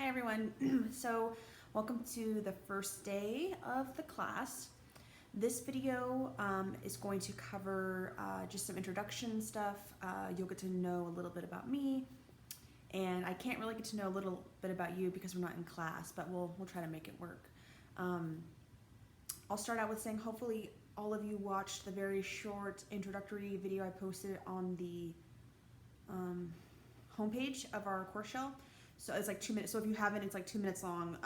Hi everyone. So welcome to the first day of the class. This video is going to cover just some introduction stuff. You'll get to know a little bit about me, and I can't really get to know a little bit about you because we're not in class, but we'll try to make it work. I'll start out with saying hopefully all of you watched the very short introductory video I posted on the homepage of our course shell. So it's like 2 minutes. So if you haven't, it's like 2 minutes long.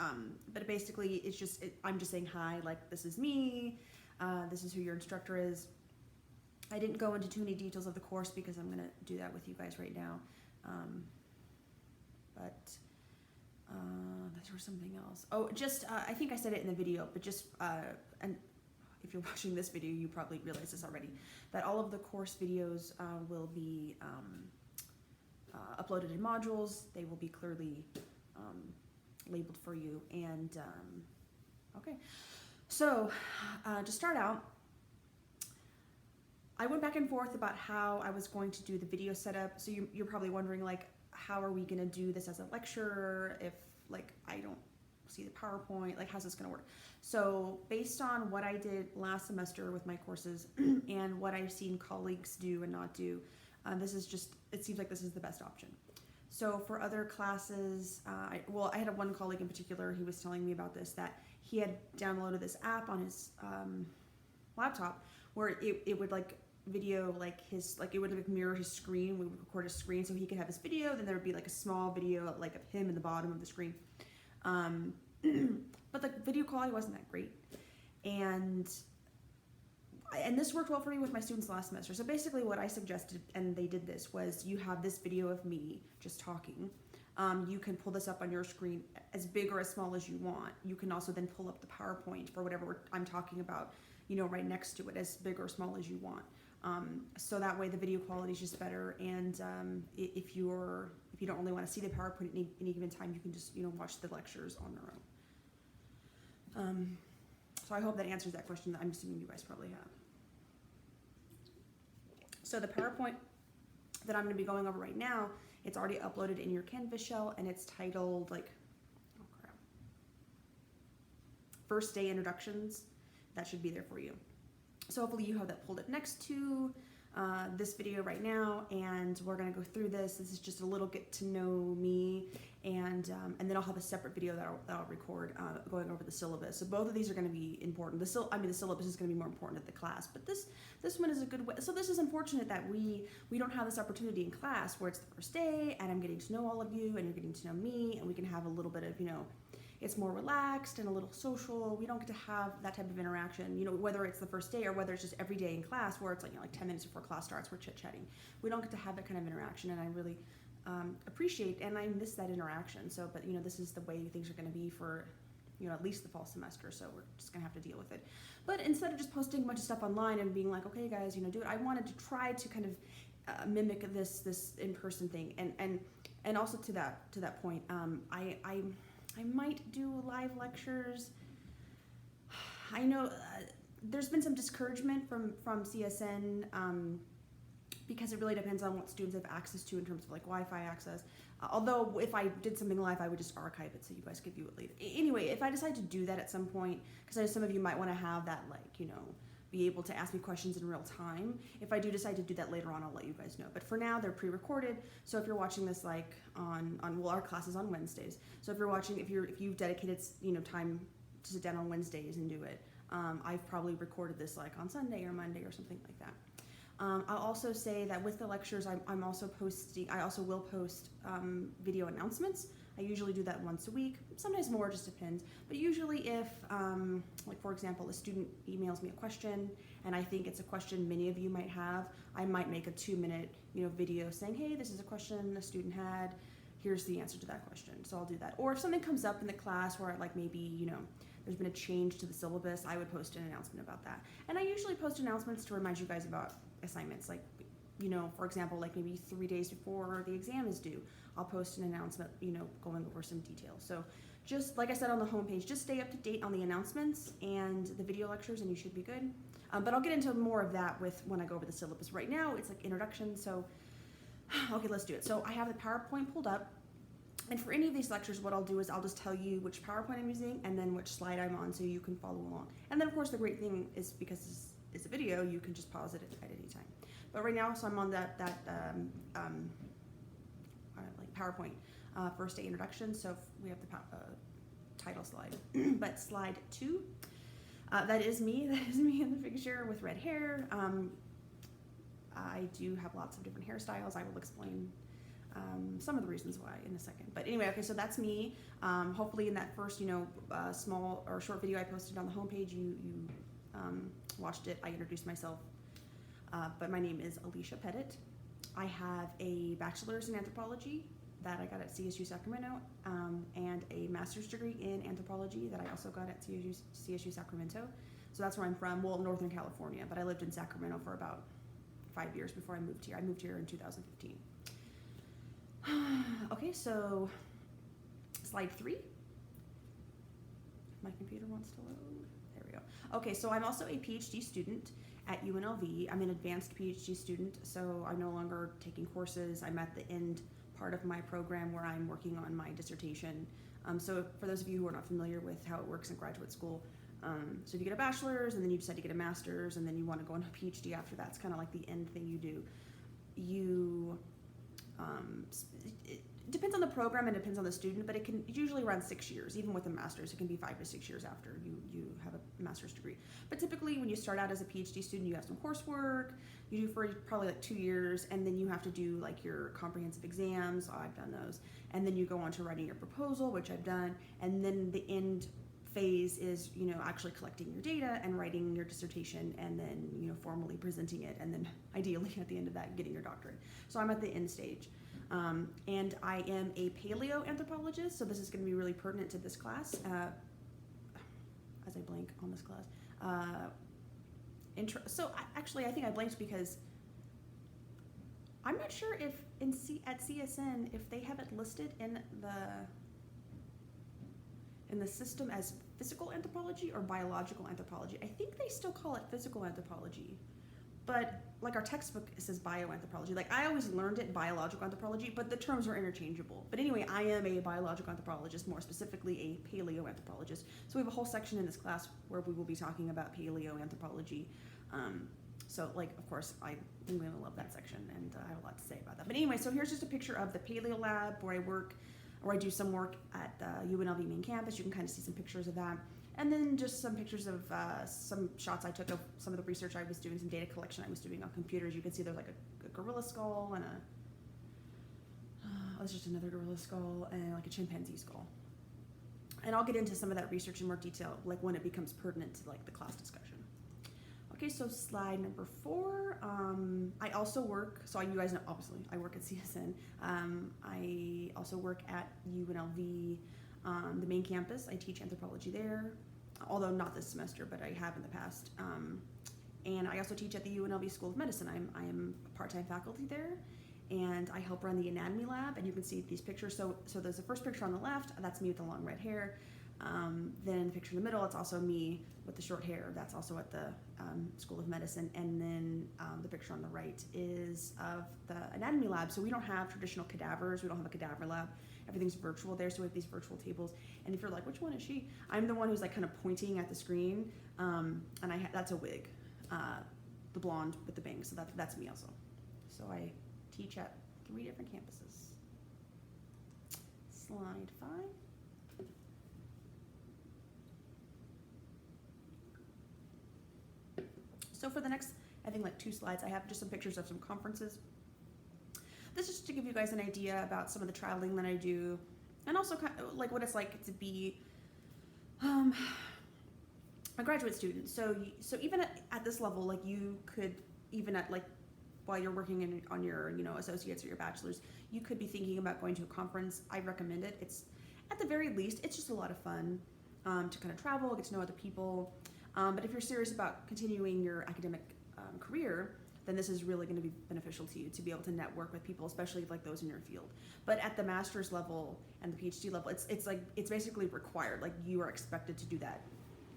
But basically, it's just I'm just saying hi. Like, this is me. This is who your instructor is. I didn't go into too many details of the course because I'm gonna do that with you guys right now. But there was something else. Oh, just I think I said it in the video, but just and if you're watching this video, you probably realize this already. That all of the course videos will be uploaded in modules. They will be clearly labeled for you. And okay, so to start out, I went back and forth about how I was going to do the video setup. So you're probably wondering, like, how are we going to do this as a lecture if, like, I don't see the PowerPoint? Like, how's this going to work? So based on what I did last semester with my courses and what I've seen colleagues do and not do, this is just, it seems like this is the best option. So for other classes, I had one colleague in particular, he was telling me about this, that he had downloaded this app on his laptop where it would like video like his, like it would like mirror his screen, we would record his screen so he could have his video, then there would be like a small video like of him in the bottom of the screen. But the video quality wasn't that great. And this worked well for me with my students last semester. So basically what I suggested, and they did this, was you have this video of me just talking. You can pull this up on your screen as big or as small as you want. You can also then pull up the PowerPoint for whatever I'm talking about, you know, right next to it, as big or small as you want. So that way the video quality is just better. And if you don't really want to see the PowerPoint at any given time, you can just, you know, watch the lectures on their own. So I hope that answers that question that I'm assuming you guys probably have. So the PowerPoint that I'm going to be going over right now, it's already uploaded in your Canvas shell, and it's titled like, oh crap, First Day Introductions. That should be there for you. So hopefully you have that pulled up next to this video right now, and we're going to go through this. This is just a little get to know me, and then I'll have a separate video that I'll record going over the syllabus. So both of these are going to be important. The syllabus is going to be more important at the class, but this one is a good way. So this is unfortunate that we don't have this opportunity in class where it's the first day and I'm getting to know all of you and you're getting to know me, and we can have a little bit of, you know, it's more relaxed and a little social. We don't get to have that type of interaction, you know, whether it's the first day or whether it's just every day in class where it's like, you know, like 10 minutes before class starts, we're chit-chatting. We don't get to have that kind of interaction, and I really appreciate and I miss that interaction. So, but, you know, this is the way things are going to be for, you know, at least the fall semester, so we're just going to have to deal with it. But instead of just posting a bunch of stuff online and being like, okay, guys, you know, do it, I wanted to try to kind of mimic this in-person thing. And also to that point, I might do live lectures. I know there's been some discouragement from CSN because it really depends on what students have access to in terms of like Wi-Fi access. Although if I did something live, I would just archive it so you guys could view it later. Anyway, if I decide to do that at some point, because I know some of you might want to have that, like, you know, be able to ask me questions in real time. If I do decide to do that later on, I'll let you guys know. But for now, they're pre-recorded. So if you're watching this like on well, our class is on Wednesdays. So if you're watching, if you've dedicated, you know, time to sit down on Wednesdays and do it, I've probably recorded this like on Sunday or Monday or something like that. I'll also say that with the lectures, I also will post video announcements. I usually do that once a week, sometimes more, just depends. But usually if, like for example, a student emails me a question and I think it's a question many of you might have, I might make a 2-minute, you know, video saying, hey, this is a question a student had, here's the answer to that question. So I'll do that. Or if something comes up in the class where like maybe, you know, there's been a change to the syllabus, I would post an announcement about that. And I usually post announcements to remind you guys about assignments, like, you know, for example, like maybe 3 days before the exam is due, I'll post an announcement, you know, going over some details. So just like I said on the homepage, just stay up to date on the announcements and the video lectures and you should be good. But I'll get into more of that when I go over the syllabus. Right now it's like introduction, so okay, let's do it. So I have the PowerPoint pulled up. And for any of these lectures, what I'll do is I'll just tell you which PowerPoint I'm using and then which slide I'm on so you can follow along. And then of course the great thing is because it's a video, you can just pause it at any time. But right now, so I'm on like PowerPoint first day introduction. So we have the title slide, but slide 2, that is me. That is me in the picture with red hair. I do have lots of different hairstyles. I will explain some of the reasons why in a second. But anyway, okay, so that's me. Hopefully in that first, small or short video I posted on the homepage, you watched it. I introduced myself. But my name is Alicia Pettit. I have a bachelor's in anthropology that I got at CSU Sacramento, and a master's degree in anthropology that I also got at CSU Sacramento. So that's where I'm from, well, Northern California, but I lived in Sacramento for about 5 years before I moved here. I moved here in 2015. Okay, so slide 3. If my computer wants to load. There we go. Okay, so I'm also a PhD student at UNLV. I'm an advanced PhD student, so I'm no longer taking courses. I'm at the end part of my program where I'm working on my dissertation. So for those of you who are not familiar with how it works in graduate school, so if you get a bachelor's and then you decide to get a master's and then you want to go into a PhD after that, it's kind of like the end thing you do. It depends on the program and depends on the student, but it can usually run 6 years. Even with a master's, it can be 5 to 6 years after you have a master's degree. But typically when you start out as a PhD student, you have some coursework, you do for probably like 2 years, and then you have to do like your comprehensive exams. I've done those. And then you go on to writing your proposal, which I've done, and then the end phase is actually collecting your data and writing your dissertation, and then formally presenting it, and then ideally at the end of that getting your doctorate. So I'm at the end stage. And I am a paleoanthropologist, so this is going to be really pertinent to this class. As I blank on this class. I think I blanked because I'm not sure if at CSN if they have it listed in the system as physical anthropology or biological anthropology. I think they still call it physical anthropology. But like our textbook says bioanthropology. Like I always learned it biological anthropology, but the terms are interchangeable. But anyway, I am a biological anthropologist, more specifically a paleoanthropologist. So we have a whole section in this class where we will be talking about paleoanthropology. So of course, I'm going to love that section, and I have a lot to say about that. But anyway, so here's just a picture of the Paleo Lab where I work, or I do some work at the UNLV main campus. You can kind of see some pictures of that. And then just some pictures of some shots I took of some of the research I was doing, some data collection I was doing on computers. You can see there's like a gorilla skull and it's just another gorilla skull and like a chimpanzee skull. And I'll get into some of that research in more detail, like when it becomes pertinent to like the class discussion. Okay, so slide number 4. I also work, so you guys know, obviously, I work at CSN. I also work at UNLV, the main campus. I teach anthropology there, although not this semester, but I have in the past. And I also teach at the UNLV School of Medicine. I am part-time faculty there, and I help run the anatomy lab, and you can see these pictures. So there's the first picture on the left, that's me with the long red hair. Then the picture in the middle, it's also me with the short hair. That's also at the School of Medicine. And then the picture on the right is of the anatomy lab. So we don't have traditional cadavers. We don't have a cadaver lab. Everything's virtual there, so we have these virtual tables. And if you're like, which one is she? I'm the one who's like kind of pointing at the screen, and that's a wig, the blonde with the bangs. So that's me also. So I teach at 3 different campuses. Slide 5. So for the next, I think like 2 slides, I have just some pictures of some conferences. This is just to give you guys an idea about some of the traveling that I do, and also kind of like what it's like to be a graduate student. So even at this level, like you could, even at like while you're working on your associates or your bachelor's, you could be thinking about going to a conference. I recommend it. It's at the very least, it's just a lot of fun to kind of travel, get to know other people. But if you're serious about continuing your academic career, then this is really going to be beneficial to you to be able to network with people, especially like those in your field. But at the master's level and the PhD level, it's basically required. Like you are expected to do that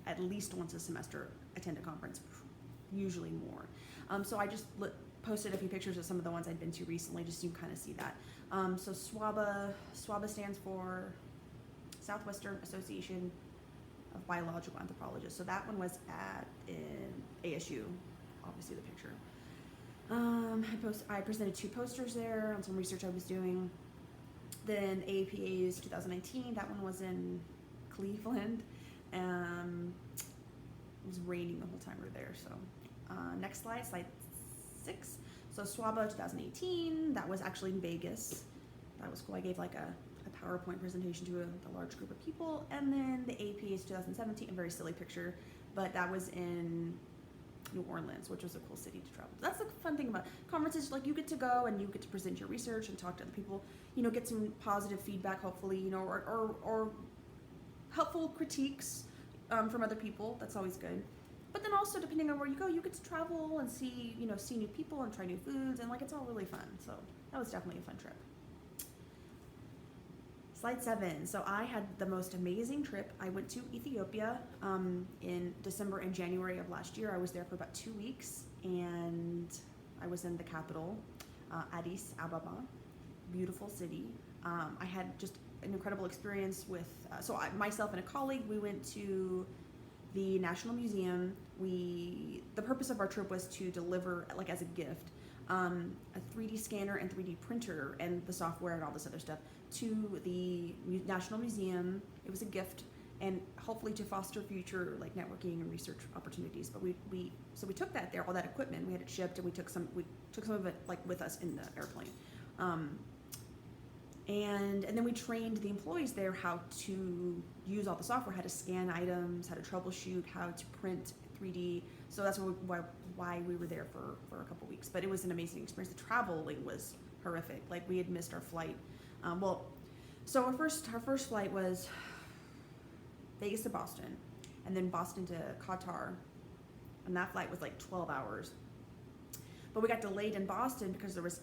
at least once a semester, attend a conference, usually more. So I just posted a few pictures of some of the ones I'd been to recently, just so you can kind of see that. So SWABA stands for Southwestern Association of Biological Anthropologists. So that one was in ASU, obviously the picture. I presented 2 posters there on some research I was doing. Then AAPA's 2019, that one was in Cleveland. It was raining the whole time we were there. So next slide 6. So SWABA 2018, that was actually in Vegas. That was cool. I gave like a PowerPoint presentation to a large group of people. And then the APA's 2017, a very silly picture, but that was in New Orleans, which was a cool city to travel. That's the fun thing about conferences. Like, you get to go and you get to present your research and talk to other people, you know, get some positive feedback, hopefully, you know, or helpful critiques from other people. That's always good. But then also, depending on where you go, you get to travel and see new people and try new foods, and like, it's all really fun. So that was definitely a fun trip. Slide 7. So I had the most amazing trip. I went to Ethiopia in December and January of last year. I was there for about 2 weeks, and I was in the capital, Addis Ababa, beautiful city. I had just an incredible experience with, myself and a colleague, we went to the National Museum. The purpose of our trip was to deliver, like as a gift, a 3D scanner and 3D printer and the software and all this other stuff to the National Museum. It was a gift, and hopefully to foster future like networking and research opportunities. But we took that there, all that equipment, we had it shipped, and we took some of it like with us in the airplane. And then we trained the employees there how to use all the software, how to scan items, how to troubleshoot, how to print 3D. So that's why we were there for a couple weeks. But it was an amazing experience. The traveling was horrific. Like, we had missed our flight. So our first flight was Vegas to Boston, and then Boston to Qatar, and that flight was like 12 hours. But we got delayed in Boston because there was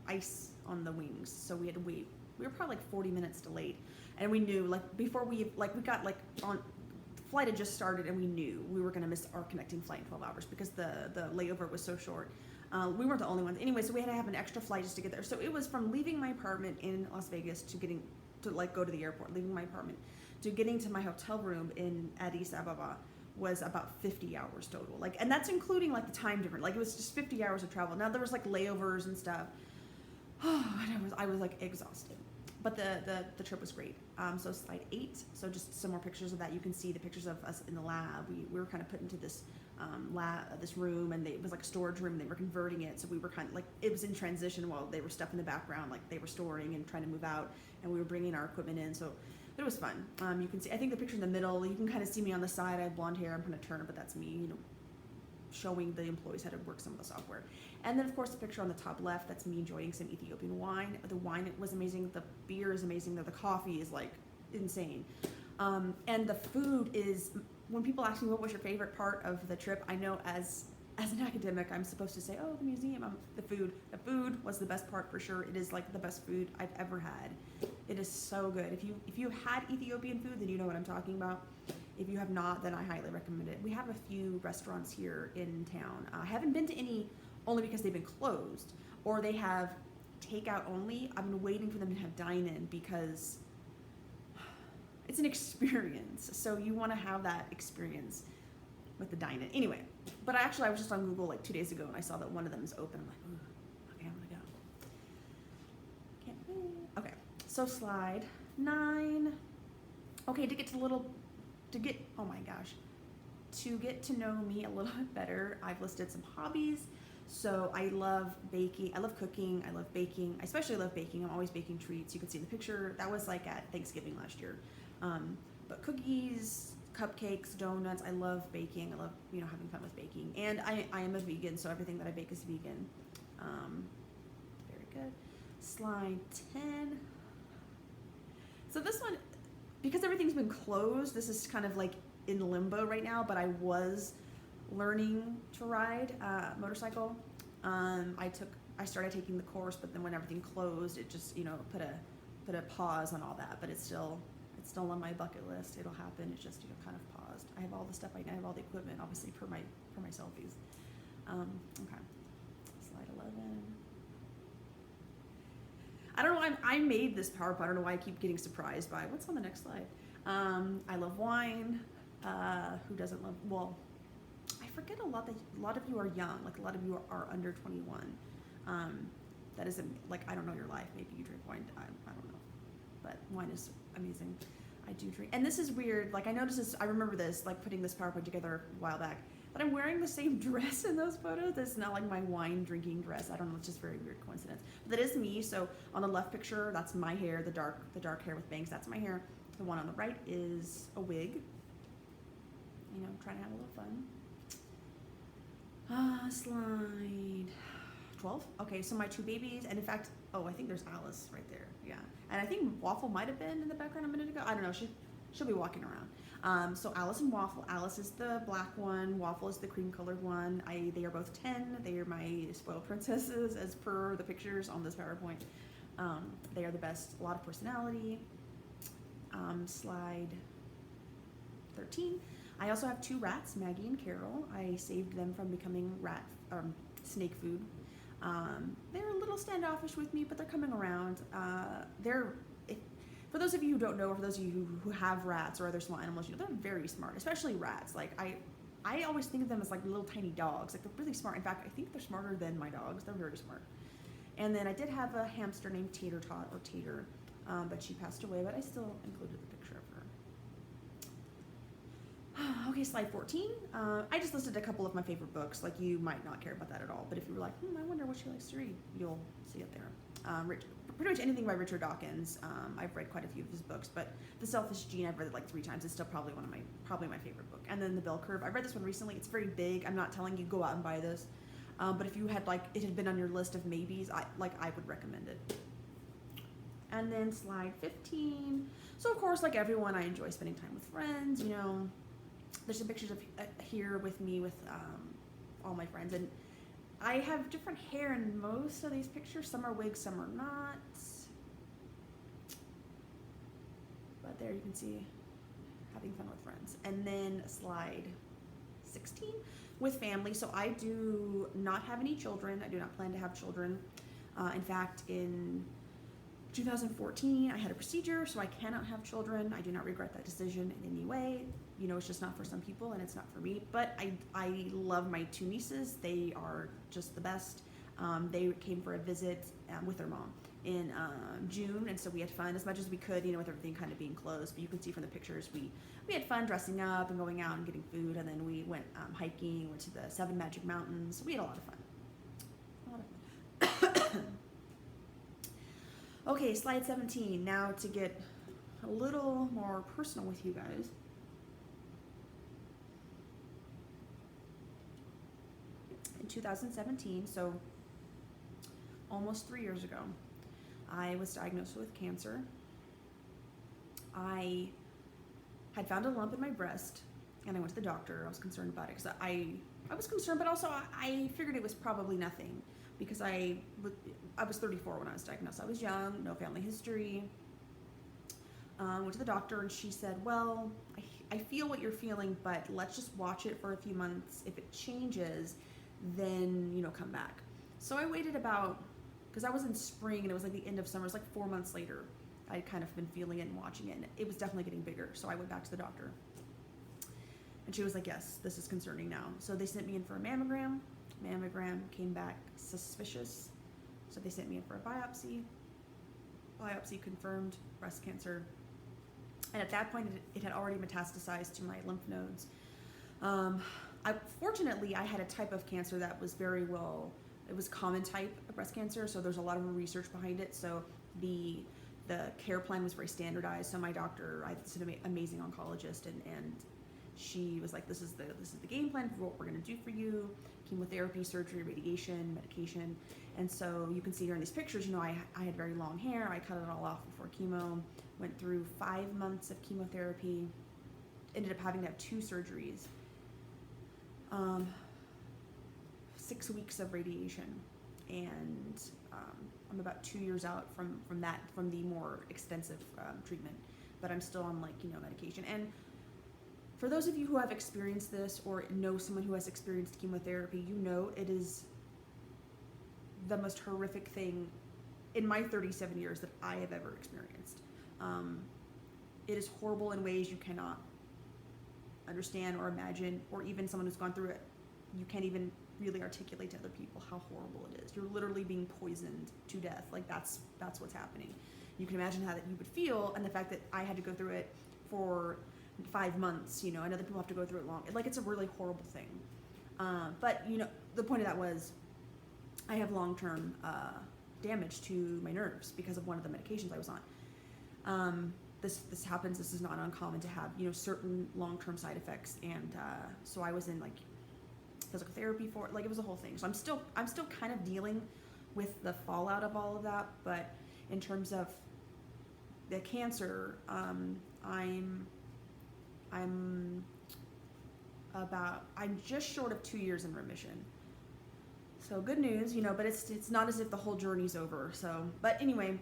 ice on the wings, so we had to wait. We were probably like 40 minutes delayed, and we knew, like, before we got like on. The flight had just started, and we knew we were going to miss our connecting flight in 12 hours because the layover was so short. We weren't the only ones. Anyway, so we had to have an extra flight just to get there. So it was from leaving my apartment in Las Vegas to go to the airport, leaving my apartment, to getting to my hotel room in Addis Ababa was about 50 hours total. Like, and that's including like the time difference. Like, it was just 50 hours of travel. Now there was like layovers and stuff. And I was like exhausted. But the trip was great. So slide 8. So just some more pictures of that. You can see the pictures of us in the lab. We were kind of put into this this room, and it was like a storage room, and they were converting it. So we were kind of like, it was in transition while they were stuff in the background, like they were storing and trying to move out, and we were bringing our equipment in. So it was fun. You can see, I think the picture in the middle, you can kind of see me on the side. I have blonde hair. I'm going to turn it, but that's me, you know, showing the employees how to work some of the software. And then, of course, the picture on the top left, that's me enjoying some Ethiopian wine. The wine was amazing. The beer is amazing. The coffee is like insane. And the food is, when people ask me what was your favorite part of the trip, I know as an academic, I'm supposed to say, oh, the museum. The food. The food was the best part for sure. It is like the best food I've ever had. It is so good. If you had Ethiopian food, then you know what I'm talking about. If you have not, then I highly recommend it. We have a few restaurants here in town. I haven't been to any only because they've been closed, or they have takeout only. I've been waiting for them to have dine-in because it's an experience. So you want to have that experience with the dine-in. Anyway, but I was just on Google like 2 days ago, and I saw that one of them is open. I'm like, ooh, okay, I'm gonna go. Can't wait. Okay, so slide 9. Okay, to get to know me a little bit better, I've listed some hobbies. So I love baking, I love cooking, I love baking. I especially love baking. I'm always baking treats. You can see the picture. That was like at Thanksgiving last year. But cookies, cupcakes, donuts, I love baking. I love, having fun with baking. And I am a vegan, so everything that I bake is vegan. Very good. Slide 10. So this one, because everything's been closed, this is kind of like in limbo right now, but I was learning to ride a motorcycle. I started taking the course, but then when everything closed, it just, put a pause on all that, but it's still on my bucket list. It'll happen. It's just, kind of paused. I have all the stuff. I have all the equipment, obviously, for my selfies. Okay. Slide 11. I don't know. I made this PowerPoint. I don't know why I keep getting surprised by what's on the next slide. I love wine. Who doesn't love? Well, I forget a lot of you are young. Like a lot of you are under 21. That isn't like I don't know your life. Maybe you drink wine. I don't know, but wine is amazing. I do drink, and this is weird. Like I noticed this. I remember this. Like putting this PowerPoint together a while back. But I'm wearing the same dress in those photos. It's not like my wine drinking dress. I don't know. It's just a very weird coincidence. But that is me. So on the left picture, that's my hair. The dark hair with bangs. That's my hair. The one on the right is a wig. You know, trying to have a little fun. Slide 12. Okay, so my two babies, and in fact, oh, I think there's Alice right there. Yeah, and I think Waffle might have been in the background a minute ago. I don't know. She'll be walking around. So Alice and Waffle. Alice is the black one. Waffle is the cream colored one. They are both 10. They are my spoiled princesses as per the pictures on this PowerPoint. They are the best. A lot of personality. Slide 13. I also have two rats, Maggie and Carol. I saved them from becoming snake food. They're a little standoffish with me, but they're coming around. For those of you who don't know, or for those of you who have rats or other small animals, you know, they're very smart, especially rats. Like I always think of them as like little tiny dogs. Like they're really smart. In fact, I think they're smarter than my dogs. They're very smart. And then I did have a hamster named Tater Tot or Tater, but she passed away, but I still included the picture of her. Okay, slide 14. I just listed a couple of my favorite books. Like you might not care about that at all, but if you were like, I wonder what she likes to read, you'll see it there. Pretty much anything by Richard Dawkins. I've read quite a few of his books, but The Selfish Gene I've read it like 3 times. It's still probably my favorite book. And then The Bell Curve. I read this one recently. It's very big. I'm not telling you go out and buy this, but if you had it had been on your list of maybes, I would recommend it. And then slide 15. So of course, like everyone, I enjoy spending time with friends. You know, there's some pictures of here with me with all my friends, and I have different hair in most of these pictures. Some are wigs, some are not. But there you can see having fun with friends. And then slide 16 with family. So I do not have any children. I do not plan to have children. In fact, in 2014, I had a procedure, so I cannot have children. I do not regret that decision in any way. You know, it's just not for some people, and it's not for me. But I love my 2 nieces. They are just the best. They came for a visit with their mom in June, and so we had fun as much as we could, you know, with everything kind of being closed. But you can see from the pictures, we had fun dressing up and going out and getting food, and then we went hiking, went to the 7 Magic Mountains. We had a lot of fun. Okay, slide 17. Now to get a little more personal with you guys. In 2017, so almost 3 years ago, I was diagnosed with cancer. I had found a lump in my breast, and I went to the doctor. I was concerned about it because I was concerned, but also I figured it was probably nothing because I was 34 when I was diagnosed. I was young, no family history. Went to the doctor, and she said, well, I feel what you're feeling, but let's just watch it for a few months. If it changes, then, you know, come back. So I waited because I was in spring, and it was like the end of summer. It was like 4 months later. I'd kind of been feeling it and watching it, and it was definitely getting bigger. So I went back to the doctor, and she was like, yes, this is concerning now. So they sent me in for a mammogram. Mammogram came back suspicious. So they sent me in for a biopsy. Biopsy confirmed breast cancer. And at that point, it had already metastasized to my lymph nodes. Fortunately, I had a type of cancer that was it was common type of breast cancer, so there's a lot of research behind it. So the care plan was very standardized. So my doctor, it's an amazing oncologist, and she was like, this is the game plan for what we're going to do for you: chemotherapy, surgery, radiation, medication. And so you can see here in these pictures, you know, I had very long hair. I cut it all off before chemo. Went through 5 months of chemotherapy. Ended up having to have 2 surgeries. 6 weeks of radiation, and I'm about 2 years out from the more extensive treatment, but I'm still on medication. And for those of you who have experienced this or know someone who has experienced chemotherapy, you know it is the most horrific thing in my 37 years that I have ever experienced. It is horrible in ways you cannot understand or imagine, or even someone who's gone through it, you can't even really articulate to other people how horrible it is. You're literally being poisoned to death. Like that's what's happening. You can imagine how that you would feel, and the fact that I had to go through it for 5 months, you know, and other people have to go through it long. Like it's a really horrible thing. But you know, the point of that was I have long-term damage to my nerves because of one of the medications I was on. This happens. This is not uncommon to have, you know, certain long-term side effects, and so I was in like physical therapy for it. Like it was a whole thing. So I'm still kind of dealing with the fallout of all of that. But in terms of the cancer, I'm just short of 2 years in remission. So good news, you know, but it's not as if the whole journey's over. So, but anyway, it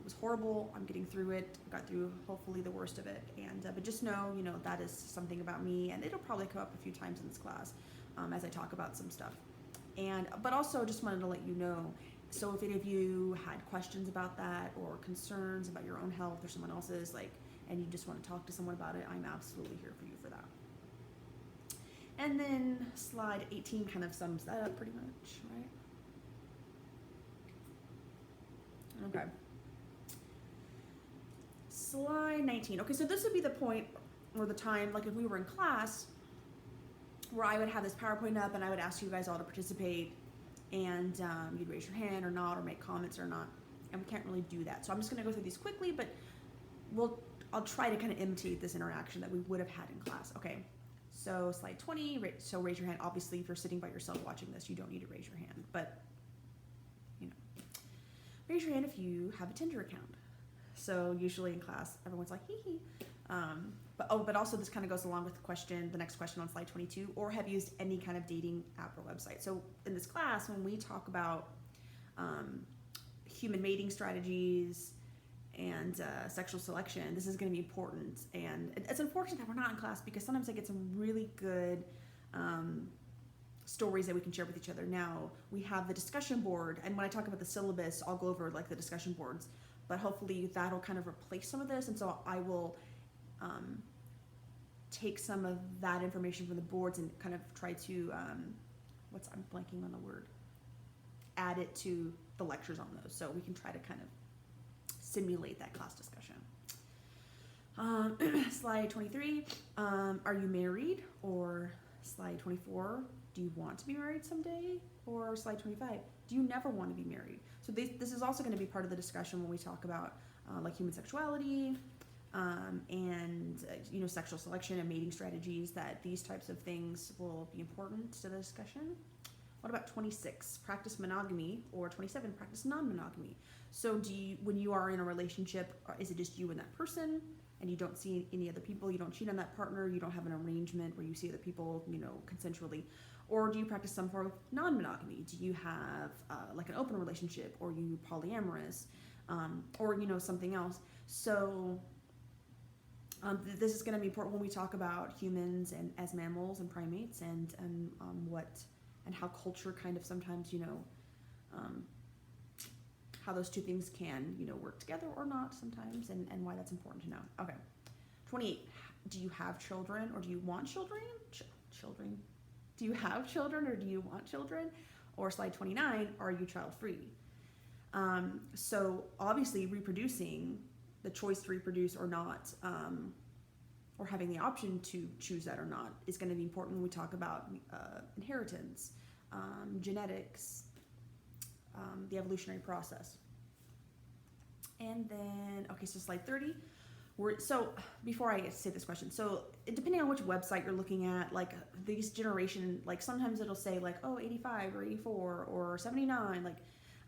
was horrible. I'm getting through it. Got through hopefully the worst of it. And but just know, you know, that is something about me, and it'll probably come up a few times in this class as I talk about some stuff. And but also just wanted to let you know. So if any of you had questions about that or concerns about your own health or someone else's, like, and you just want to talk to someone about it, I'm absolutely here for you for that. And then slide 18 kind of sums that up pretty much, right? Okay. Slide 19. Okay, so this would be the point or the time, like if we were in class, where I would have this PowerPoint up and I would ask you guys all to participate, and you'd raise your hand or not, or make comments or not, and we can't really do that. So I'm just going to go through these quickly, but I'll try to kind of imitate this interaction that we would have had in class. Okay, so slide 20, so raise your hand. Obviously, if you're sitting by yourself watching this, you don't need to raise your hand, but, you know, raise your hand if you have a Tinder account. So usually in class, everyone's like, hee hee. But also this kind of goes along with the next question on slide 22, or have used any kind of dating app or website. So in this class, when we talk about human mating strategies and sexual selection, this is going to be important. And it's unfortunate that we're not in class, because sometimes I get some really good stories that we can share with each other. Now, we have the discussion board, and when I talk about the syllabus, I'll go over like the discussion boards, but hopefully that'll kind of replace some of this. And so I will take some of that information from the boards and kind of try to, I'm blanking on the word, add it to the lectures on those, so we can try to kind of simulate that class discussion. Slide 23, are you married? Or slide 24, do you want to be married someday? Or slide 25, do you never want to be married? So this is also going to be part of the discussion when we talk about like human sexuality and you know, sexual selection and mating strategies, that these types of things will be important to the discussion. What about 26, practice monogamy, or 27, practice non-monogamy? So when you are in a relationship, is it just you and that person, and you don't see any other people, you don't cheat on that partner, you don't have an arrangement where you see other people, you know, consensually? Or do you practice some form of non-monogamy? Do you have like an open relationship, or you polyamorous, or, you know, something else? So this is going to be important when we talk about humans and as mammals and primates, and how culture kind of sometimes, you know, how those two things can, you know, work together or not sometimes, and why that's important to know. Okay. 28, do you have children, or do you want children? Children. Do you have children, or do you want children? Or slide 29, are you child-free? So obviously reproducing, the choice to reproduce or not, or having the option to choose that or not, is going to be important when we talk about inheritance, genetics, the evolutionary process. And then, okay, so slide 30. So before I say this question, so depending on which website you're looking at, like these generation, like sometimes it'll say like, oh, 85 or 84 or 79. Like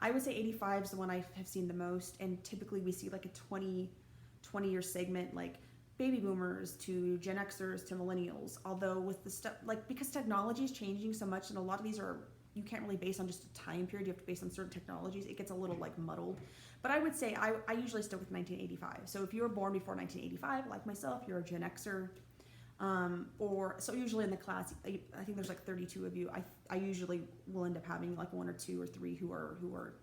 I would say 85 is the one I have seen the most, and typically we see like a 20-year segment, like baby boomers to Gen Xers to millennials. Although with the stuff, like, because technology is changing so much, and a lot of these are, you can't really base on just a time period, you have to base on certain technologies, it gets a little like muddled. But I would say I usually stick with 1985. So if you were born before 1985, like myself, you're a Gen Xer. Or so usually in the class, I think there's like 32 of you. I usually will end up having like 1 or 2 or 3 who are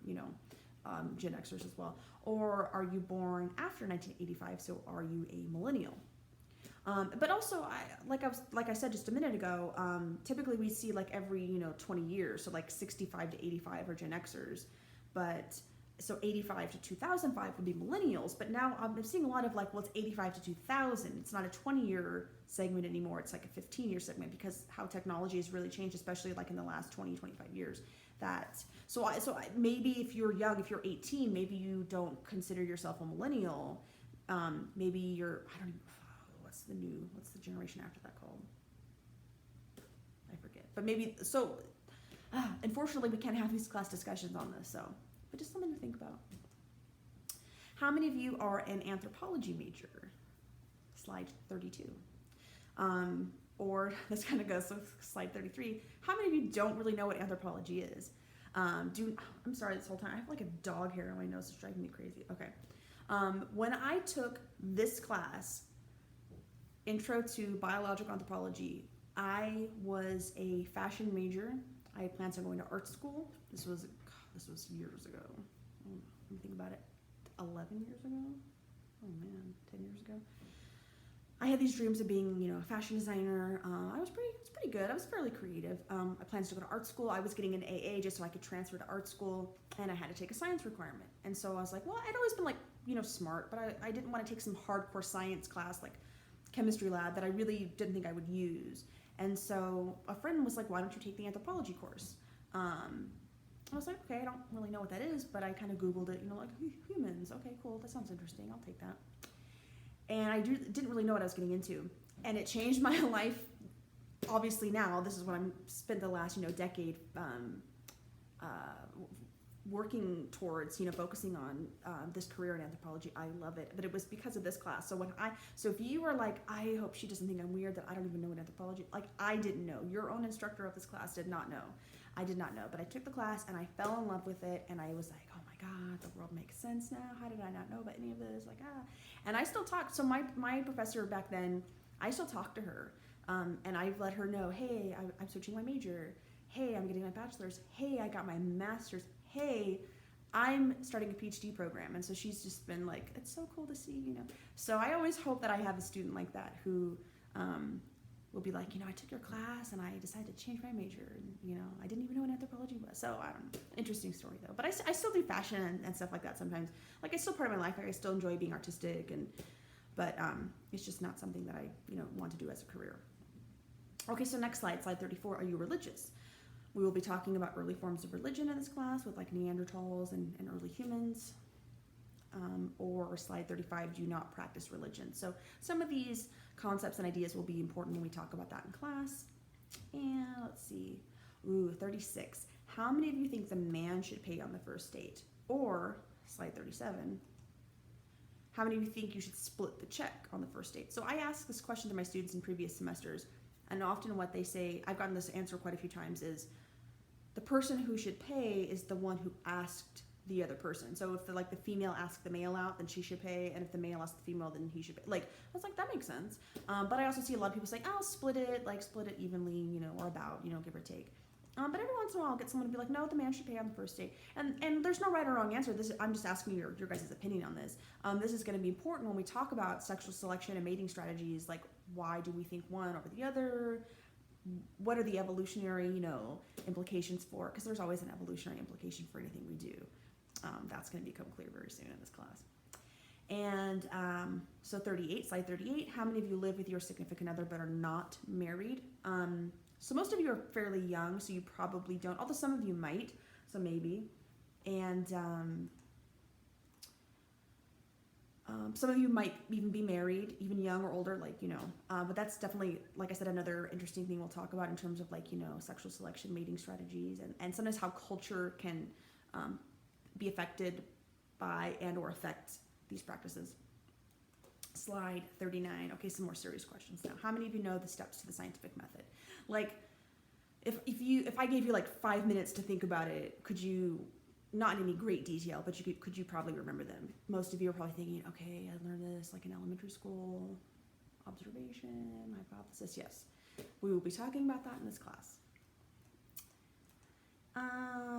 Gen Xers as well. Or are you born after 1985? So are you a millennial? But also, like I said just a minute ago, typically we see like every 20 years, so like 65 to 85 are Gen Xers, but so 85 to 2005 would be millennials. But now I'm seeing a lot of like, well, it's 85 to 2000. It's not a 20-year segment anymore. It's like a 15-year segment because how technology has really changed, especially like in the last 20, 25 years. Maybe if you're young, if you're 18, maybe you don't consider yourself a millennial. Maybe you're, I don't even. What's the generation after that called? I forget. But maybe, unfortunately we can't have these class discussions on this, but just something to think about. How many of you are an anthropology major? Slide 32. Or this kind of goes with slide 33. How many of you don't really know what anthropology is? I'm sorry, this whole time I have like a dog hair on my nose. It's driving me crazy. Okay. When I took this class, Intro to Biological Anthropology, I was a fashion major. I had plans on going to art school. This was years ago. Let me think about it. 11 years ago? Oh man, 10 years ago. I had these dreams of being, a fashion designer. It was pretty good. I was fairly creative. I planned to go to art school. I was getting an AA just so I could transfer to art school, and I had to take a science requirement. And so I was like, well, I'd always been like, smart, but I didn't want to take some hardcore science class like chemistry lab that I really didn't think I would use. And so a friend was like, why don't you take the anthropology course? I was like, okay, I don't really know what that is, but I kind of Googled it, like humans. Okay, cool. That sounds interesting. I'll take that. And I didn't really know what I was getting into. And it changed my life. Obviously now, this is what I'm spent the last, decade working towards, focusing on this career in anthropology. I love it, but it was because of this class. So if you are like, I hope she doesn't think I'm weird that I don't even know what anthropology, like I didn't know. Your own instructor of this class did not know. I did not know, but I took the class and I fell in love with it, and I was like, oh my God, the world makes sense now. How did I not know about any of this? And I still talk. So my professor back then, I still talk to her, and I've let her know, hey, I'm switching my major. Hey, I'm getting my bachelor's. Hey, I got my master's. Hey, I'm starting a PhD program. And so she's just been like, it's so cool to see, So I always hope that I have a student like that who will be like, I took your class and I decided to change my major. And, I didn't even know what anthropology was. So I don't know. Interesting story though. But I still do fashion and stuff like that sometimes. Like it's still part of my life. Like I still enjoy being artistic, but it's just not something that I, want to do as a career. Okay, so next slide 34. Are you religious? We will be talking about early forms of religion in this class with like Neanderthals and early humans. Or slide 35, do not practice religion. So some of these concepts and ideas will be important when we talk about that in class. And let's see. 36. How many of you think the man should pay on the first date? Or slide 37. How many of you think you should split the check on the first date? So I asked this question to my students in previous semesters, and often what they say, I've gotten this answer quite a few times, is the person who should pay is the one who asked the other person. So if the female asked the male out, then she should pay, and if the male asked the female, then he should pay. I was like, that makes sense. But I also see a lot of people saying, I'll split it evenly, or about, give or take. But every once in a while I'll get someone to be like, no, the man should pay on the first date. And there's no right or wrong answer. I'm just asking your guys' opinion on this. This is going to be important when we talk about sexual selection and mating strategies. Like, why do we think one over the other? What are the evolutionary, implications for? Because there's always an evolutionary implication for anything we do. That's going to become clear very soon in this class. And so 38, slide 38, how many of you live with your significant other but are not married? So most of you are fairly young, so you probably don't, although some of you might, so maybe. And some of you might even be married, even young or older, but that's definitely, like I said, another interesting thing we'll talk about in terms of sexual selection, mating strategies, and sometimes how culture can be affected by and or affect these practices. Slide 39. Okay, some more serious questions now. How many of you know the steps to the scientific method? If I gave you 5 minutes to think about it, could you, not in any great detail, but could you probably remember them? Most of you are probably thinking, okay, I learned this in elementary school. Observation, hypothesis, yes. We will be talking about that in this class.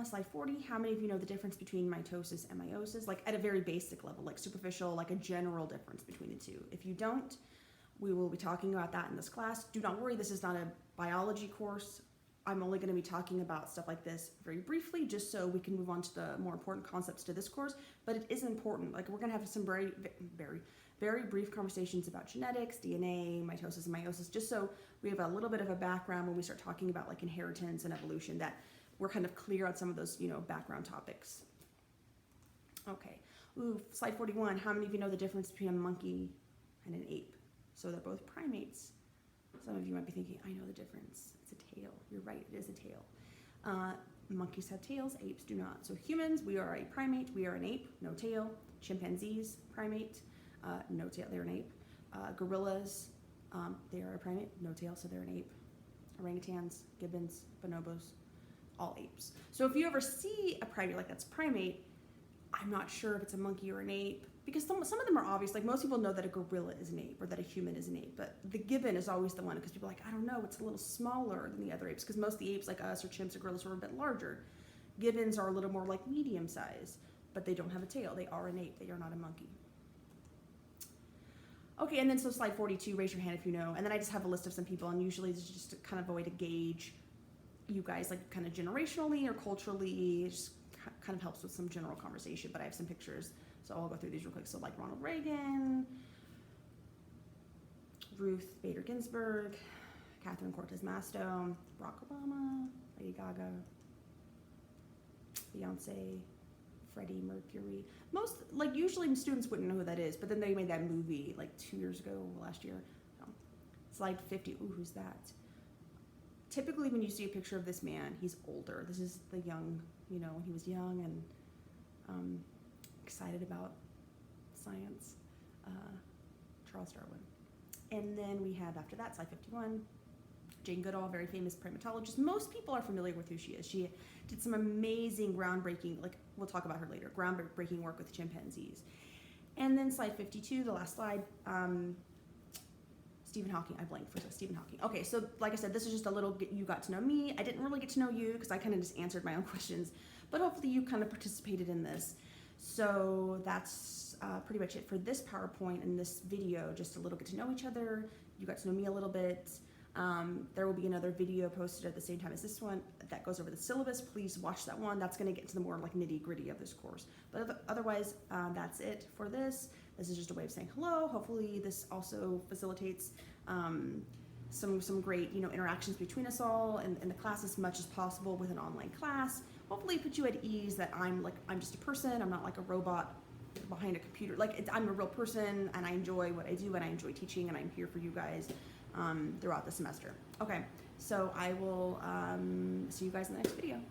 Slide 40, how many of you know the difference between mitosis and meiosis? Like at a very basic level, like superficial, like a general difference between the two. If you don't, we will be talking about that in this class. Do not worry, this is not a biology course. I'm only going to be talking about stuff like this very briefly, just so we can move on to the more important concepts to this course. But it is important. Like we're going to have some very brief conversations about genetics, DNA, mitosis, and meiosis, just so we have a little bit of a background when we start talking about like inheritance and evolution, that we're kind of clear on some of those, background topics. Okay. Ooh, slide 41. How many of you know the difference between a monkey and an ape? So they're both primates. Some of you might be thinking, I know the difference. It's a tail. You're right, it is a tail. Monkeys have tails, apes do not. So humans, we are a primate, we are an ape, no tail. Chimpanzees, primate, no tail, they're an ape. Gorillas, they are a primate, no tail, so they're an ape. Orangutans, gibbons, bonobos, all apes. So if you ever see a primate like that's primate, I'm not sure if it's a monkey or an ape, because some of them are obvious. Like most people know that a gorilla is an ape or that a human is an ape, but the gibbon is always the one, because people are like, I don't know, it's a little smaller than the other apes, because most of the apes like us or chimps or gorillas are a bit larger. Gibbons are a little more like medium size, but they don't have a tail. They are an ape. They are not a monkey. Okay, and then so slide 42, raise your hand if you know. And then I just have a list of some people, and usually this is just kind of a way to gauge you guys, like kind of generationally or culturally. It just kind of helps with some general conversation, but I have some pictures, so I'll go through these real quick. So like Ronald Reagan, Ruth Bader Ginsburg, Catherine Cortez Masto, Barack Obama, Lady Gaga, Beyonce, Freddie Mercury. Most, like usually students wouldn't know who that is, but then they made that movie like 2 years ago, last year. Slide 50, ooh, who's that? Typically when you see a picture of this man, he's older. This is the young, when he was young and excited about science, Charles Darwin. And then we have, after that, slide 51, Jane Goodall, very famous primatologist. Most people are familiar with who she is. She did some amazing groundbreaking, like we'll talk about her later, groundbreaking work with chimpanzees. And then slide 52, the last slide, Stephen Hawking. I blanked for Stephen Hawking. Okay, so like I said, this is just a little you got to know me. I didn't really get to know you because I kind of just answered my own questions, but hopefully you kind of participated in this. So that's pretty much it for this PowerPoint and this video, just a little get to know each other. You got to know me a little bit. There will be another video posted at the same time as this one that goes over the syllabus. Please watch that one. That's going to get to the more like nitty gritty of this course. But otherwise, that's it for this. This is just a way of saying hello. Hopefully this also facilitates some great interactions between us all in the class as much as possible with an online class. Hopefully put you at ease that I'm just a person. I'm not like a robot behind a computer. I'm a real person, and I enjoy what I do, and I enjoy teaching, and I'm here for you guys throughout the semester. Okay, so I will see you guys in the next video.